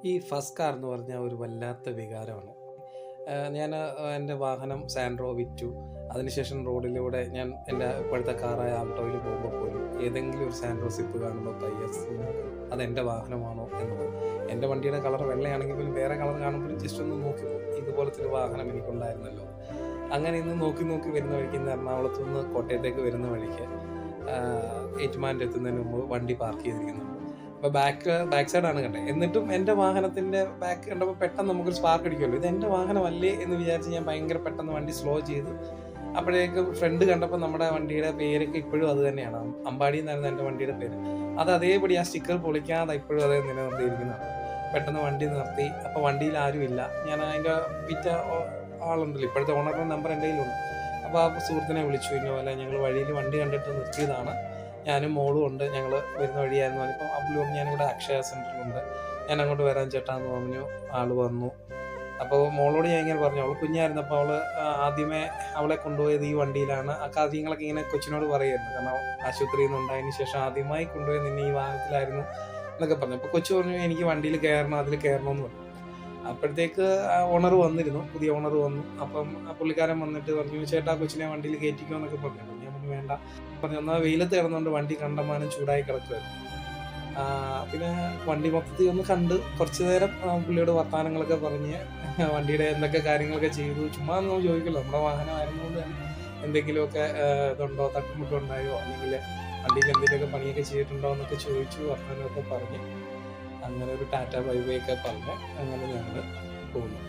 ഈ first car എന്ന് പറഞ്ഞാൽ ഒരു വല്ലാത്ത വികാരമാണ്. ഞാൻ എൻ്റെ വാഹനം സാൻഡ്രോ വിറ്റു. അതിനുശേഷം റോഡിലൂടെ ഞാൻ എൻ്റെ ഇപ്പോഴത്തെ കാറായ ആൾട്ടോയിൽ പോകുമ്പോൾ പോലും ഏതെങ്കിലും ഒരു സാൻഡ്രോ സിപ്പ് കാണുമ്പോൾ പയ്യെ അതെൻ്റെ വാഹനമാണോ എന്നുള്ളത്. എൻ്റെ വണ്ടിയുടെ കളർ വെള്ളയാണെങ്കിൽ പോലും വേറെ കളർ കാണുമ്പോഴും ജസ്റ്റ് ഒന്ന് നോക്കി പോകും. ഇതുപോലത്തെ ഒരു വാഹനം എനിക്കുണ്ടായിരുന്നല്ലോ. അങ്ങനെ ഇന്ന് നോക്കി നോക്കി വരുന്ന വഴിക്ക് ഇന്ന് എറണാകുളത്ത് നിന്ന് കോട്ടയത്തേക്ക് വരുന്ന വഴിക്ക് ഏറ്റുമാനൂർ എത്തുന്നതിന് മുമ്പ് വണ്ടി പാർക്ക് ചെയ്തിരിക്കുന്നുണ്ട്. അപ്പോൾ ബാക്ക് സൈഡാണ് കണ്ടത്. എന്നിട്ടും എൻ്റെ വാഹനത്തിൻ്റെ ബാക്ക് കണ്ടപ്പോൾ പെട്ടെന്ന് നമുക്കൊരു സ്പാർക്ക് അടിക്കുമല്ലോ. ഇത് എൻ്റെ വാഹനമല്ലേ എന്ന് വിചാരിച്ച് ഞാൻ ഭയങ്കര പെട്ടെന്ന് വണ്ടി സ്ലോ ചെയ്ത് അപ്പോഴേക്കും ഫ്രണ്ട് കണ്ടപ്പോൾ നമ്മുടെ വണ്ടിയുടെ പേരൊക്കെ ഇപ്പോഴും അത് തന്നെയാണ്. അമ്പാടി എന്നായിരുന്നു എൻ്റെ വണ്ടിയുടെ പേര്. അത് അതേപടി ആ സ്റ്റിക്കർ പൊളിക്കാതെ ഇപ്പോഴും അതേ നിലനിർത്തിയിരിക്കുന്നതാണ്. പെട്ടെന്ന് വണ്ടി നിർത്തി. അപ്പോൾ വണ്ടിയിൽ ആരുമില്ല. ഞാൻ അതിൻ്റെ വിറ്റ ആളുണ്ടല്ലോ, ഇപ്പോഴത്തെ ഓണറിൻ്റെ നമ്പർ എൻ്റെ കയ്യിലുണ്ട്. അപ്പോൾ ആ സുഹൃത്തിനെ വിളിച്ചു. ഇന്നപോലെ ഞങ്ങൾ വഴിയിൽ വണ്ടി കണ്ടിട്ട് നിർത്തിയതാണ്, ഞാനും മോളും ഉണ്ട്, ഞങ്ങൾ വരുന്ന വഴിയായിരുന്നു. അതിപ്പോൾ ആ പുള്ളി പറഞ്ഞു ഞാനിവിടെ അക്ഷയ സെൻറ്ററിലുണ്ട്, ഞാൻ അങ്ങോട്ട് വരാൻ ചേട്ടാന്ന് പറഞ്ഞു. ആൾ വന്നു. അപ്പോൾ മോളോട് ഞാൻ ഇങ്ങനെ പറഞ്ഞു, അവൾ കുഞ്ഞായിരുന്നപ്പോൾ അവൾ ആദ്യമേ അവളെ കൊണ്ടുപോയത് ഈ വണ്ടിയിലാണ്. ആ കാര്യങ്ങളൊക്കെ ഇങ്ങനെ കൊച്ചിനോട് പറയുമായിരുന്നു. കാരണം ആശുപത്രിയിൽ നിന്ന് ഉണ്ടായതിന് ശേഷം ആദ്യമായി കൊണ്ടുപോയി നിന്നെ ഈ വാഹനത്തിലായിരുന്നു എന്നൊക്കെ പറഞ്ഞു. അപ്പോൾ കൊച്ചു പറഞ്ഞു എനിക്ക് വണ്ടിയിൽ കയറണം, അതിൽ കയറണമെന്ന് പറഞ്ഞു. അപ്പോഴത്തേക്ക് ഓണർ വന്നിരുന്നു, പുതിയ ഓണർ വന്നു. അപ്പം ആ പുള്ളിക്കാരൻ വന്നിട്ട് പറഞ്ഞു ചേട്ടാ കൊച്ചിനെ വണ്ടിയിൽ കയറ്റിക്കോ എന്നൊക്കെ പറഞ്ഞു. ഞാൻ പറഞ്ഞു വേണ്ട പറഞ്ഞു. എന്നാൽ വെയിലത്ത് കിടന്നുകൊണ്ട് വണ്ടി കണ്ടമാനം ചൂടായി കിടക്കുമായിരുന്നു. പിന്നെ വണ്ടി മൊത്തത്തിൽ ഒന്ന് കണ്ട് കുറച്ച് നേരം പുള്ളിയോട് വർത്തമാനങ്ങളൊക്കെ പറഞ്ഞ് വണ്ടിയുടെ എന്തൊക്കെ കാര്യങ്ങളൊക്കെ ചെയ്തു. ചുമ്മാ ഒന്ന് ചോദിക്കല്ലോ, നമ്മുടെ വാഹനമായിരുന്നുകൊണ്ട് തന്നെ എന്തെങ്കിലുമൊക്കെ ഇതുണ്ടോ, തട്ടുമുട്ടുണ്ടായോ, അല്ലെങ്കിൽ വണ്ടിയിൽ എന്തെങ്കിലുമൊക്കെ പണിയൊക്കെ ചെയ്തിട്ടുണ്ടോ എന്നൊക്കെ ചോദിച്ചു, വർത്തമാനമൊക്കെ പറഞ്ഞ് അങ്ങനെ ഒരു ടാറ്റ ബൈ ബൈ ഒക്കെ പറഞ്ഞ് അങ്ങനെ ഞങ്ങൾ പോകുന്നു.